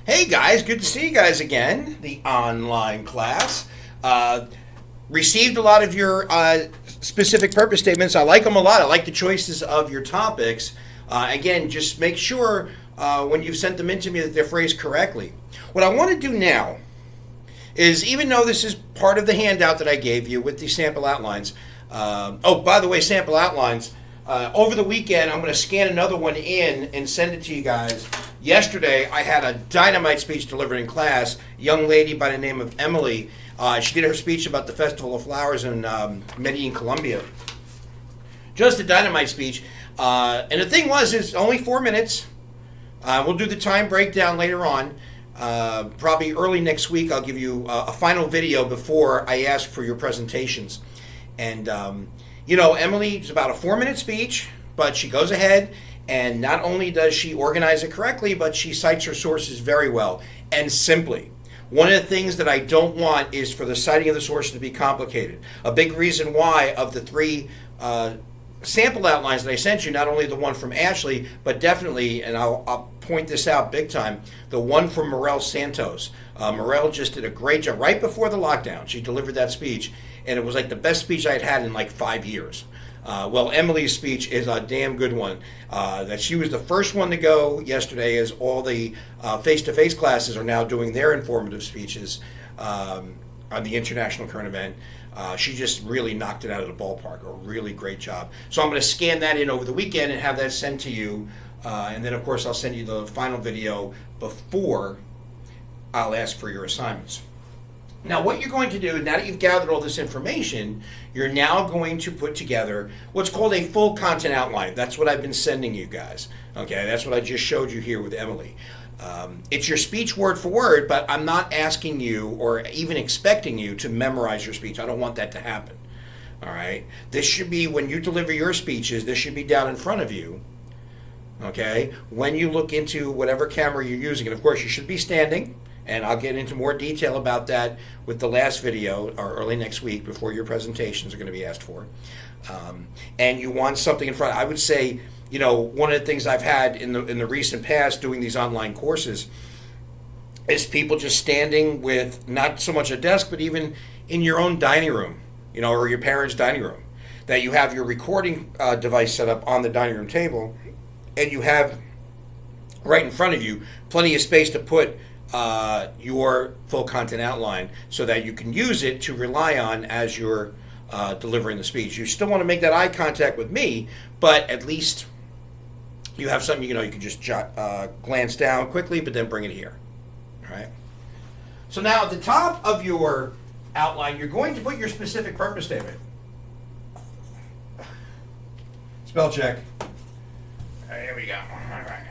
Hey guys, good to see you guys again. The online class. Received a lot of your specific purpose statements. I like them a lot. I like the choices of your topics. Again, just make sure when you've sent them in to me that they're phrased correctly. What I want to do now is, even though this is part of the handout that I gave you with the sample outlines, by the way, sample outlines, over the weekend I'm going to scan another one in and send it to you guys. Yesterday I had a dynamite speech delivered in class. A young lady by the name of Emily. She did her speech about the Festival of Flowers in Medellin, Colombia. Just a dynamite speech. And the thing was, it's only 4 minutes. We'll do the time breakdown later on. Probably early next week I'll give you a final video before I ask for your presentations. And, Emily's about a 4-minute speech, but she goes ahead and not only does she organize it correctly, but she cites her sources very well and simply. One of the things that I don't want is for the citing of the sources to be complicated. A big reason why of the 3 sample outlines that I sent you, not only the one from Ashley, but definitely, and I'll point this out big time, the one from Morel Santos. Morel just did a great job right before the lockdown. She delivered that speech, and it was like the best speech I'd had in like 5 years. Well, Emily's speech is a damn good one. That she was the first one to go yesterday, as all the face-to-face classes are now doing their informative speeches on the International Current Event. She just really knocked it out of the ballpark. A really great job. So I'm going to scan that in over the weekend and have that sent to you. And then, of course, I'll send you the final video before I'll ask for your assignments. Now, what you're going to do, now that you've gathered all this information, you're now going to put together what's called a full content outline. That's what I've been sending you guys. Okay, that's what I just showed you here with Emily. It's your speech word for word, but I'm not asking you or even expecting you to memorize your speech. I don't want that to happen. All right? This should be, when you deliver your speeches, this should be down in front of you. Okay? When you look into whatever camera you're using, and of course you should be standing. And I'll get into more detail about that with the last video, or early next week, before your presentations are going to be asked for. And you want something in front. I would say, one of the things I've had in the recent past doing these online courses is people just standing with not so much a desk, but even in your own dining room, or your parents' dining room, that you have your recording device set up on the dining room table, and you have right in front of you plenty of space to put your full content outline so that you can use it to rely on as you're delivering the speech. You still want to make that eye contact with me, but at least you have something, you can just glance down quickly, but then bring it here. All right. So now at the top of your outline, you're going to put your specific purpose statement. Spell check. There we go. All right.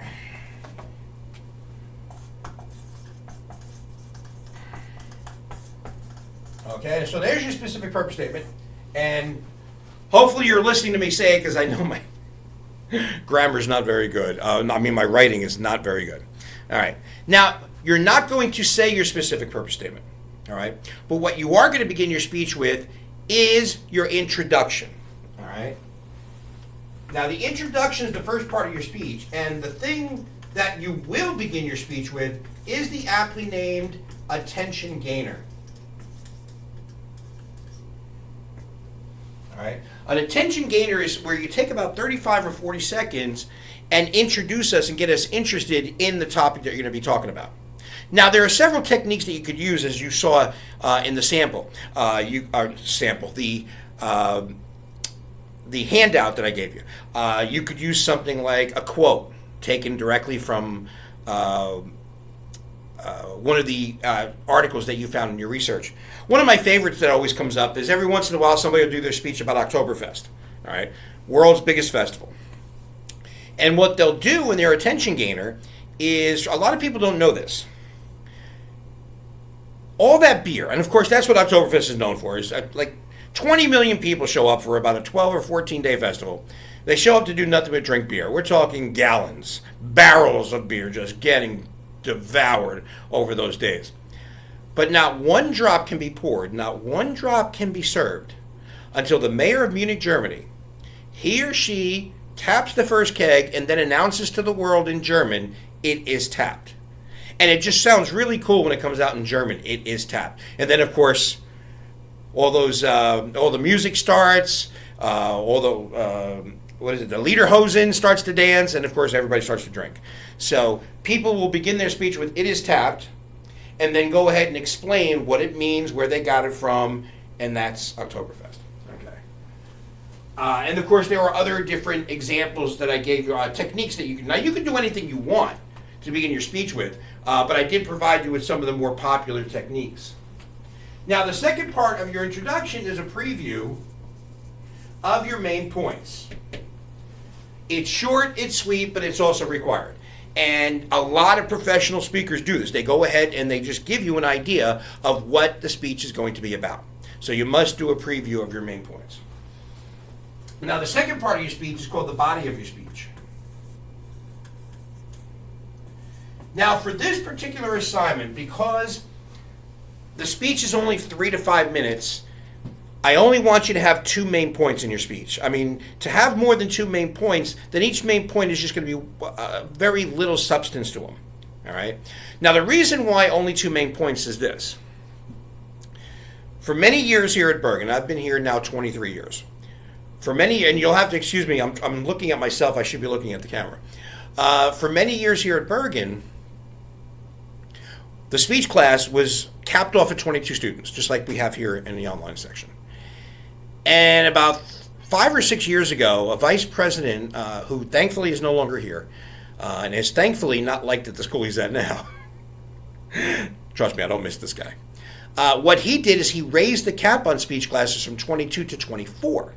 Okay, so there's your specific purpose statement, and hopefully you're listening to me say it, because I know my grammar is not very good. My writing is not very good. All right, now you're not going to say your specific purpose statement, all right? But what you are going to begin your speech with is your introduction, all right? Now the introduction is the first part of your speech, and the thing that you will begin your speech with is the aptly named attention gainer. All right. An attention gainer is where you take about 35 or 40 seconds and introduce us and get us interested in the topic that you're going to be talking about. Now, there are several techniques that you could use, as you saw in the sample. The handout that I gave you. You could use something like a quote taken directly from one of the articles that you found in your research. One of my favorites that always comes up is every once in a while somebody will do their speech about Oktoberfest, all right, world's biggest festival. And what they'll do in their attention gainer is, a lot of people don't know this, all that beer, and of course that's what Oktoberfest is known for, is like 20 million people show up for about a 12 or 14 day festival. They show up to do nothing but drink beer. We're talking gallons, barrels of beer just getting devoured over those days. But not one drop can be poured, not one drop can be served until the mayor of Munich, Germany, he or she taps the first keg and then announces to the world in German, it is tapped. And it just sounds really cool when it comes out in German. It is tapped. And then, of course, all the music starts, the Lederhosen starts to dance, and of course everybody starts to drink. So people will begin their speech with "It is tapped," and then go ahead and explain what it means, where they got it from, and that's Oktoberfest. Okay. And of course there are other different examples that I gave you, techniques that you can. Now you can do anything you want to begin your speech with, but I did provide you with some of the more popular techniques. Now the second part of your introduction is a preview of your main points. It's short, it's sweet, but it's also required. And a lot of professional speakers do this. They go ahead and they just give you an idea of what the speech is going to be about. So you must do a preview of your main points. Now the second part of your speech is called the body of your speech. Now for this particular assignment, because the speech is only 3 to 5 minutes, I only want you to have 2 main points in your speech. I mean, to have more than 2 main points, then each main point is just going to be very little substance to them. All right? Now, the reason why only 2 main points is this. For many years here at Bergen, I've been here now 23 years. For many, and you'll have to excuse me, I'm looking at myself, I should be looking at the camera. For many years here at Bergen, the speech class was capped off at 22 students, just like we have here in the online section. And about 5 or 6 years ago, a vice president, who thankfully is no longer here, and is thankfully not liked at the school he's at now. Trust me, I don't miss this guy. What he did is he raised the cap on speech classes from 22 to 24.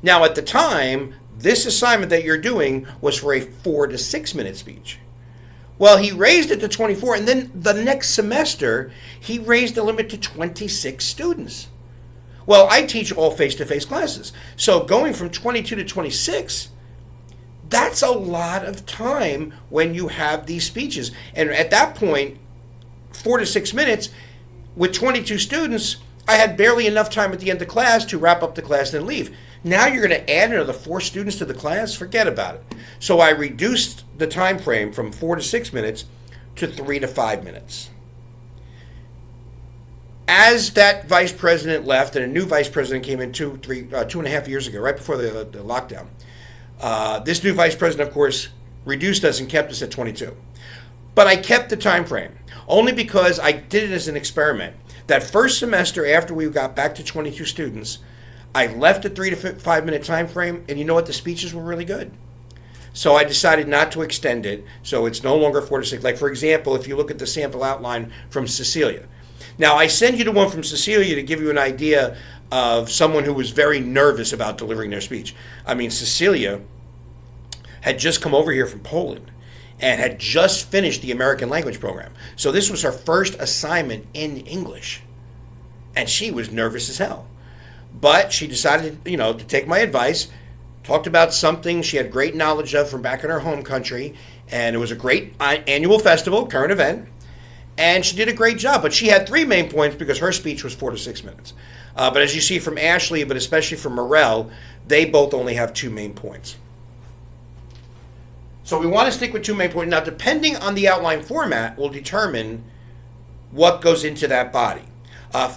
Now, at the time, this assignment that you're doing was for a 4 to 6 minute speech. Well, he raised it to 24, and then the next semester, he raised the limit to 26 students. Well, I teach all face-to-face classes. So going from 22 to 26, that's a lot of time when you have these speeches. And at that point, 4 to 6 minutes, with 22 students, I had barely enough time at the end of class to wrap up the class and leave. Now you're going to add another 4 students to the class? Forget about it. So I reduced the time frame from 4 to 6 minutes to 3 to 5 minutes. As that vice president left and a new vice president came in 2.5 years ago, right before the lockdown, this new vice president, of course, reduced us and kept us at 22. But I kept the time frame only because I did it as an experiment. That first semester after we got back to 22 students, I left a 3 to 5 minute time frame, and you know what? The speeches were really good. So I decided not to extend it, so it's no longer 4 to 6. Like, for example, if you look at the sample outline from Cecilia. Now, I send you the one from Cecilia to give you an idea of someone who was very nervous about delivering their speech. I mean, Cecilia had just come over here from Poland and had just finished the American language program. So this was her first assignment in English. And she was nervous as hell. But she decided, to take my advice, talked about something she had great knowledge of from back in her home country, and it was a great annual festival, current event, and she did a great job. But she had 3 main points because her speech was 4 to 6 minutes. But as you see from Ashley, but especially from Morel, they both only have 2 main points. So we want to stick with 2 main points. Now, depending on the outline format, will determine what goes into that body.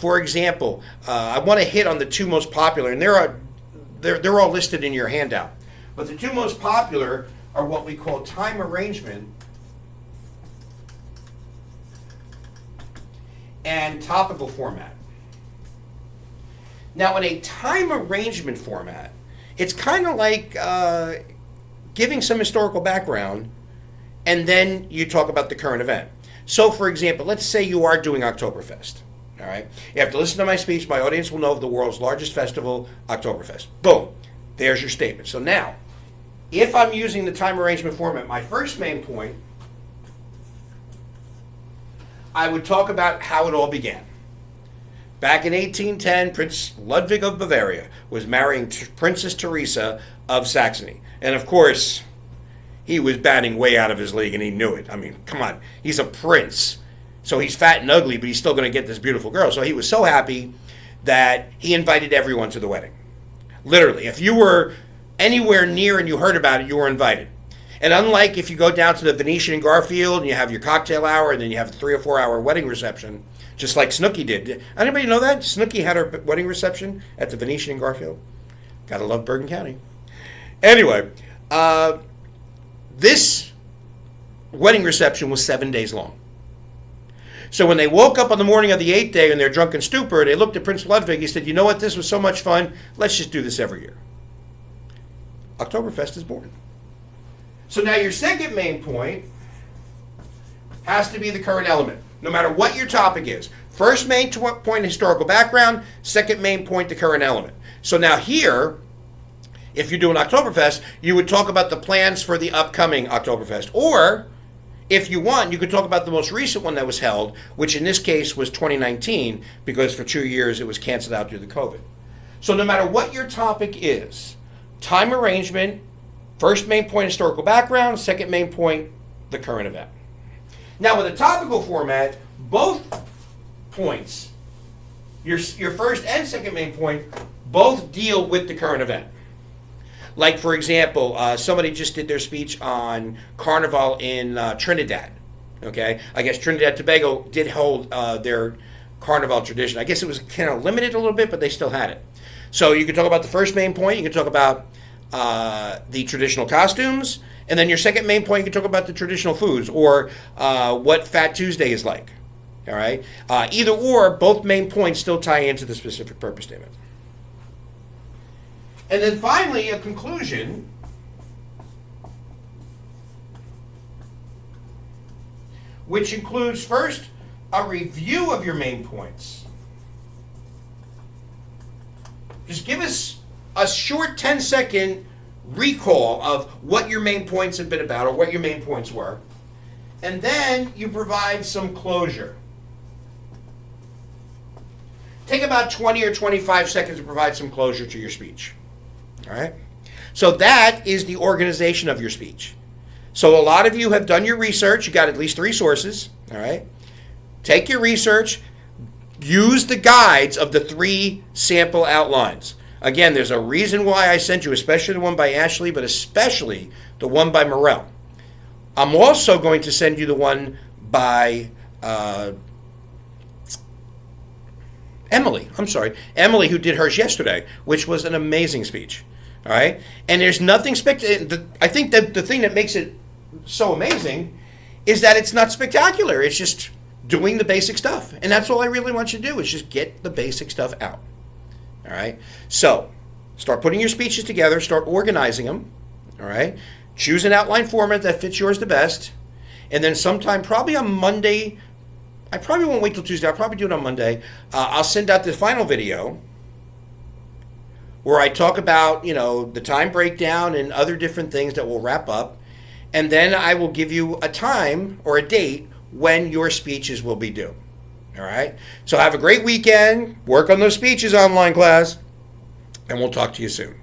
For example, I want to hit on the 2 most popular, and they're all listed in your handout. But the 2 most popular are what we call time arrangement and topical format. Now, in a time arrangement format, it's kind of like giving some historical background, and then you talk about the current event. So, for example, let's say you are doing Oktoberfest. All right. You have to listen to my speech. My audience will know of the world's largest festival, Oktoberfest. Boom. There's your statement. So now, if I'm using the time arrangement format, my first main point, I would talk about how it all began. Back in 1810, Prince Ludwig of Bavaria was marrying Princess Teresa of Saxony. And of course, he was batting way out of his league, and he knew it. I mean, come on. He's a prince. So he's fat and ugly, but he's still going to get this beautiful girl. So he was so happy that he invited everyone to the wedding. Literally, if you were anywhere near and you heard about it, you were invited. And unlike if you go down to the Venetian in Garfield and you have your cocktail hour and then you have a 3 or 4 hour wedding reception, just like Snooki did. Anybody know that? Snooki had her wedding reception at the Venetian in Garfield. Gotta love Bergen County. Anyway, this wedding reception was 7 days long. So when they woke up on the morning of the 8th day in their drunken stupor, they looked at Prince Ludwig. He said, you know what? This was so much fun. Let's just do this every year. Oktoberfest is born. So now your second main point has to be the current element, no matter what your topic is. First main point, historical background. Second main point, the current element. So now here, if you're doing Oktoberfest, you would talk about the plans for the upcoming Oktoberfest. Or, if you want, you could talk about the most recent one that was held, which in this case was 2019, because for 2 years it was canceled out due to COVID. So no matter what your topic is, time arrangement, first main point, historical background, second main point, the current event. Now with a topical format, both points, your first and second main point, both deal with the current event. Like, for example, somebody just did their speech on Carnival in Trinidad. Okay? I guess Trinidad Tobago did hold their Carnival tradition. I guess it was kind of limited a little bit, but they still had it. So you can talk about the first main point. You can talk about the traditional costumes. And then your second main point, you can talk about the traditional foods or what Fat Tuesday is like. All right? Either or, both main points still tie into the specific purpose statement. And then finally, a conclusion, which includes first a review of your main points. Just give us a short 10-second recall of what your main points have been about or what your main points were. And then you provide some closure. Take about 20 or 25 seconds to provide some closure to your speech. All right? So that is the organization of your speech. So a lot of you have done your research. You got at least 3 sources. All right? Take your research. Use the guides of the 3 sample outlines. Again, there's a reason why I sent you, especially the one by Ashley, but especially the one by Morel. I'm also going to send you the one by Emily, who did hers yesterday, which was an amazing speech. All right? And there's nothing spectacular. I think that the thing that makes it so amazing is that it's not spectacular. It's just doing the basic stuff. And that's all I really want you to do is just get the basic stuff out. All right? So, start putting your speeches together. Start organizing them. All right? Choose an outline format that fits yours the best. And then sometime, probably on Monday, I probably won't wait till Tuesday. I'll probably do it on Monday. I'll send out the final video where I talk about, the time breakdown and other different things that will wrap up. And then I will give you a time or a date when your speeches will be due. All right? So have a great weekend. Work on those speeches, online class. And we'll talk to you soon.